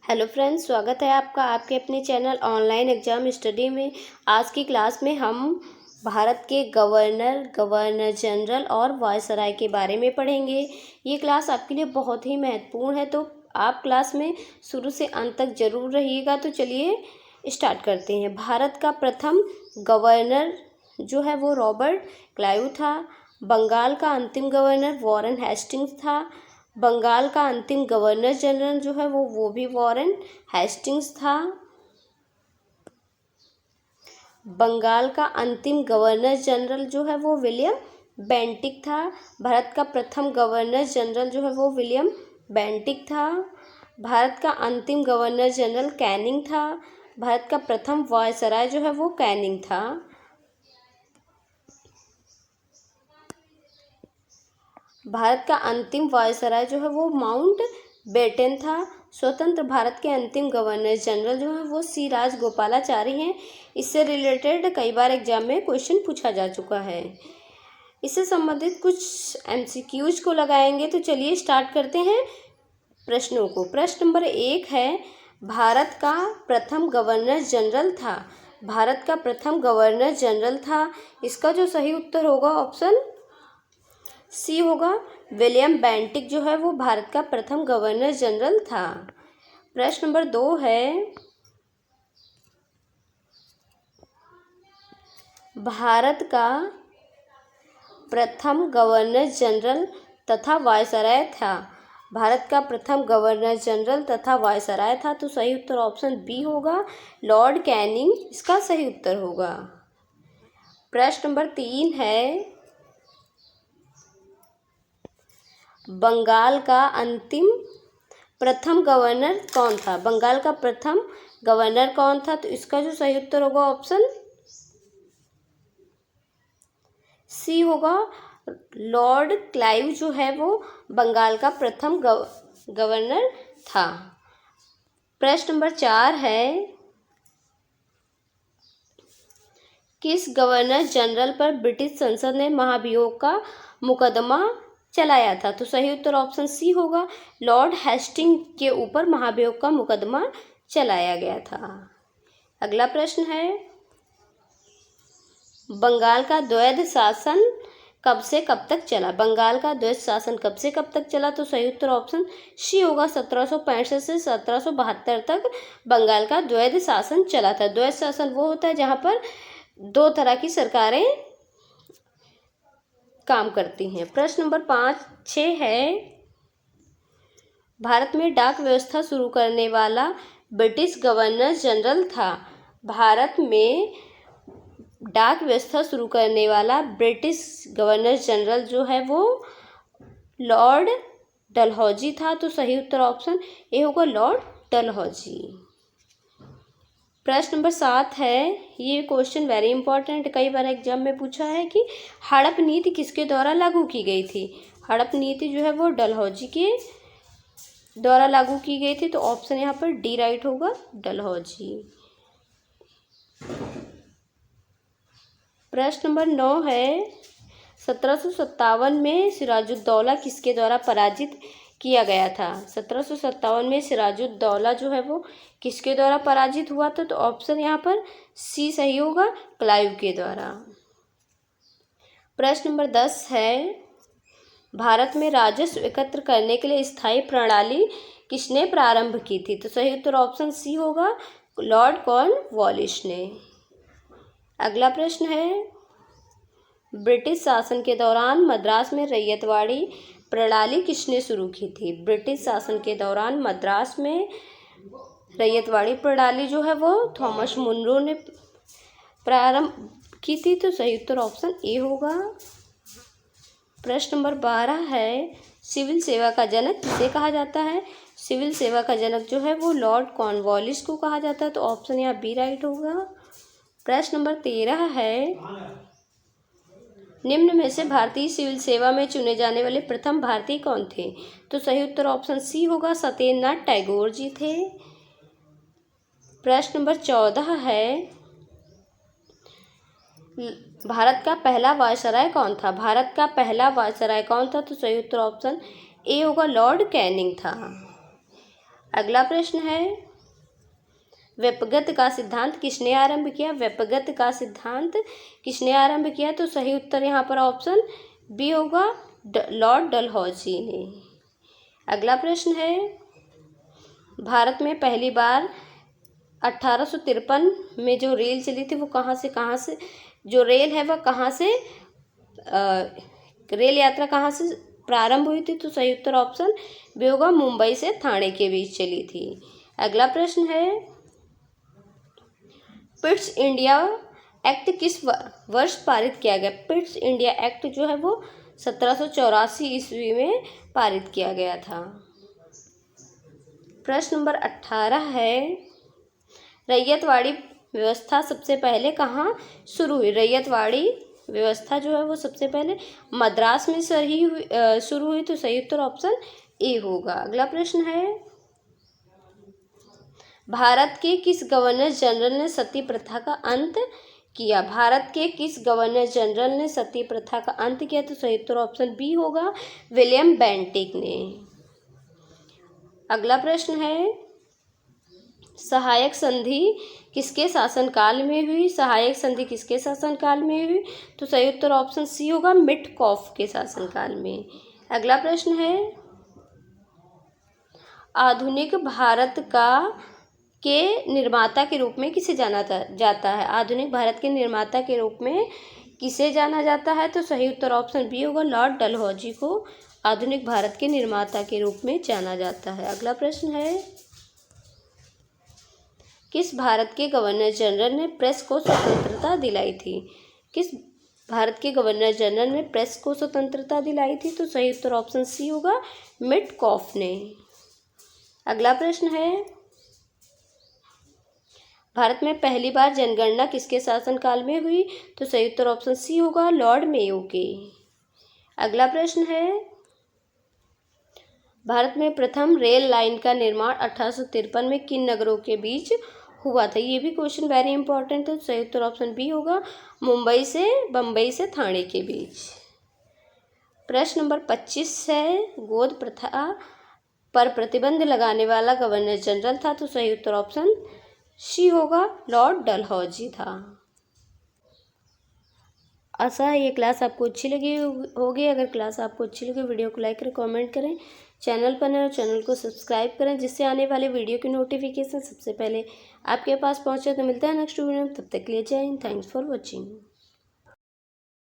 Hello friends, स्वागत है आपका आपके अपने चैनल ऑनलाइन एग्ज़ाम स्टडी में। आज की क्लास में हम भारत के गवर्नर जनरल और वायसराय के बारे में पढ़ेंगे। ये क्लास आपके लिए बहुत ही महत्वपूर्ण है, तो आप क्लास में शुरू से अंत तक ज़रूर रहिएगा। तो चलिए स्टार्ट करते हैं। भारत का प्रथम गवर्नर जो है वो रॉबर्ट क्लाइव था। बंगाल का अंतिम गवर्नर वॉरेन हेस्टिंग्स था। बंगाल का अंतिम गवर्नर जनरल जो है वो भी वॉरेन हेस्टिंग्स था। बंगाल का अंतिम गवर्नर जनरल जो है वो विलियम बेंटिक था। भारत का प्रथम गवर्नर जनरल जो है वो विलियम बेंटिक था। भारत का अंतिम गवर्नर जनरल कैनिंग था। भारत का प्रथम वायसराय जो है वो कैनिंग था। भारत का अंतिम वायसराय जो है वो माउंट बेटन था। स्वतंत्र भारत के अंतिम गवर्नर जनरल जो है वो सी राजगोपालाचारी हैं। इससे रिलेटेड कई बार एग्जाम में क्वेश्चन पूछा जा चुका है। इससे संबंधित कुछ एमसीक्यूज को लगाएंगे। तो चलिए स्टार्ट करते हैं प्रश्नों को। प्रश्न नंबर 1 है, भारत का प्रथम गवर्नर जनरल था। भारत का प्रथम गवर्नर जनरल था। इसका जो सही उत्तर होगा ऑप्शन सी होगा। विलियम बेंटिक जो है वो भारत का प्रथम गवर्नर जनरल था। प्रश्न नंबर 2 है, भारत का प्रथम गवर्नर जनरल तथा वायसराय था। भारत का प्रथम गवर्नर जनरल तथा वायसराय था। तो सही उत्तर ऑप्शन बी होगा, लॉर्ड कैनिंग इसका सही उत्तर होगा। प्रश्न नंबर 3 है, बंगाल का अंतिम प्रथम गवर्नर कौन था। बंगाल का प्रथम गवर्नर कौन था। तो इसका जो सही उत्तर होगा ऑप्शन सी होगा, लॉर्ड क्लाइव जो है वो बंगाल का प्रथम गवर्नर था। प्रश्न नंबर 4 है, किस गवर्नर जनरल पर ब्रिटिश संसद ने महाभियोग का मुकदमा चलाया था। तो सही उत्तर ऑप्शन सी होगा, लॉर्ड हेस्टिंग के ऊपर महाभियोग का मुकदमा चलाया गया था। अगला प्रश्न है, बंगाल का द्वैध शासन कब से कब तक चला। बंगाल का द्वैध शासन कब से कब तक चला। तो सही उत्तर ऑप्शन सी होगा, 1765 से 1772 तक बंगाल का द्वैध शासन चला था। द्वैध शासन वो होता है जहाँ पर दो तरह की सरकारें काम करती हैं। प्रश्न नंबर 5-6 है, भारत में डाक व्यवस्था शुरू करने वाला ब्रिटिश गवर्नर जनरल था। भारत में डाक व्यवस्था शुरू करने वाला ब्रिटिश गवर्नर जनरल जो है वो लॉर्ड डलहौजी था। तो सही उत्तर ऑप्शन ए होगा, लॉर्ड डलहौजी। प्रश्न नंबर 7 है, ये क्वेश्चन वेरी इंपॉर्टेंट, कई बार एग्जाम में पूछा है कि हड़प नीति किसके द्वारा लागू की गई थी। हड़प नीति जो है वो डलहौजी के द्वारा लागू की गई थी। तो ऑप्शन यहाँ पर डी राइट होगा, डलहौजी। प्रश्न नंबर 9 है, 1757 में सिराजुद्दौला किसके द्वारा पराजित किया गया था। 1757 में सिराजुद्दौला जो है वो किसके द्वारा पराजित हुआ था। तो ऑप्शन यहाँ पर सी सही होगा, क्लाइव के द्वारा। प्रश्न नंबर 10 है, भारत में राजस्व एकत्र करने के लिए स्थायी प्रणाली किसने प्रारंभ की थी। तो सही उत्तर ऑप्शन सी होगा, लॉर्ड कॉर्नवालिस ने। अगला प्रश्न है, ब्रिटिश शासन के दौरान मद्रास में रैयतवाड़ी प्रणाली किसने शुरू की थी। ब्रिटिश शासन के दौरान मद्रास में रैयतवाड़ी प्रणाली जो है वो थॉमस मुनरो ने प्रारंभ की थी। तो सही उत्तर ऑप्शन ए होगा। प्रश्न नंबर 12 है, सिविल सेवा का जनक किसे कहा जाता है। सिविल सेवा का जनक जो है वो लॉर्ड कॉर्नवालिस को कहा जाता है। तो ऑप्शन यहाँ बी राइट होगा। प्रश्न नंबर 13 है, निम्न में से भारतीय सिविल सेवा में चुने जाने वाले प्रथम भारतीय कौन थे। तो सही उत्तर ऑप्शन सी होगा, सत्येंद्रनाथ टैगोर जी थे। प्रश्न नंबर 14 है, भारत का पहला वायसराय कौन था। भारत का पहला वायसराय कौन था। तो सही उत्तर ऑप्शन ए होगा, लॉर्ड कैनिंग था। अगला प्रश्न है, व्यपगत का सिद्धांत किसने आरंभ किया? व्यपगत का सिद्धांत किसने आरंभ किया? तो सही उत्तर यहाँ पर ऑप्शन बी होगा, लॉर्ड डलहौजी ने। अगला प्रश्न है, भारत में पहली बार 1853 में जो रेल चली थी वो कहाँ से जो रेल है वह कहाँ से रेल यात्रा कहाँ से प्रारंभ हुई थी? तो सही उत्तर ऑप्शन बी होगा, मुंबई से ठाणे के बीच चली थी। अगला प्रश्न है, पिट्स इंडिया एक्ट किस वर्ष पारित किया गया? पिट्स इंडिया एक्ट जो है वो 1784 ईस्वी में पारित किया गया था। प्रश्न नंबर 18 है, रैयतवाड़ी व्यवस्था सबसे पहले कहाँ शुरू हुई? रैयतवाड़ी व्यवस्था जो है वो सबसे पहले मद्रास में शुरू हुई। तो सही उत्तर ऑप्शन ए होगा। अगला प्रश्न है, भारत के किस गवर्नर जनरल ने सती प्रथा का अंत किया? भारत के किस गवर्नर जनरल ने सती प्रथा का अंत किया? तो सही उत्तर ऑप्शन बी होगा, विलियम बेंटिक ने। अगला प्रश्न है, सहायक संधि किसके शासनकाल में हुई? सहायक संधि किसके शासनकाल में हुई? तो सही उत्तर ऑप्शन सी होगा, मिटकॉफ के शासनकाल में। अगला प्रश्न है, आधुनिक भारत के निर्माता के रूप में किसे जाना जाता है? आधुनिक भारत के निर्माता के रूप में किसे जाना जाता है? तो सही उत्तर ऑप्शन बी होगा, लॉर्ड डलहौजी को आधुनिक भारत के निर्माता के रूप में जाना जाता है। अगला प्रश्न है, किस भारत के गवर्नर जनरल ने प्रेस को स्वतंत्रता दिलाई थी? किस भारत के गवर्नर जनरल ने प्रेस को स्वतंत्रता दिलाई थी? तो सही उत्तर ऑप्शन सी होगा, मिटकॉफ ने। अगला प्रश्न है, भारत में पहली बार जनगणना किसके शासनकाल में हुई? तो सही उत्तर ऑप्शन सी होगा, लॉर्ड मेयो के। अगला प्रश्न है, भारत में प्रथम रेल लाइन का निर्माण 1853 में किन नगरों के बीच हुआ था? ये भी क्वेश्चन वेरी इंपॉर्टेंट है। सही उत्तर ऑप्शन बी होगा, बम्बई से ठाणे के बीच। प्रश्न नंबर 25 है, गोद प्रथा पर प्रतिबंध लगाने वाला गवर्नर जनरल था? तो सही उत्तर ऑप्शन सी होगा, लॉर्ड डलहौजी था। आशा है ये क्लास आपको अच्छी लगी होगी। अगर क्लास आपको अच्छी लगी, वीडियो को लाइक करें, कमेंट करें, चैनल पर नए हो चैनल को सब्सक्राइब करें, जिससे आने वाले वीडियो की नोटिफिकेशन सबसे पहले आपके पास पहुंचे। तो मिलता है नेक्स्ट वीडियो में, तब तक के लिए जय हिंद, थैंक्स फॉर वॉचिंग।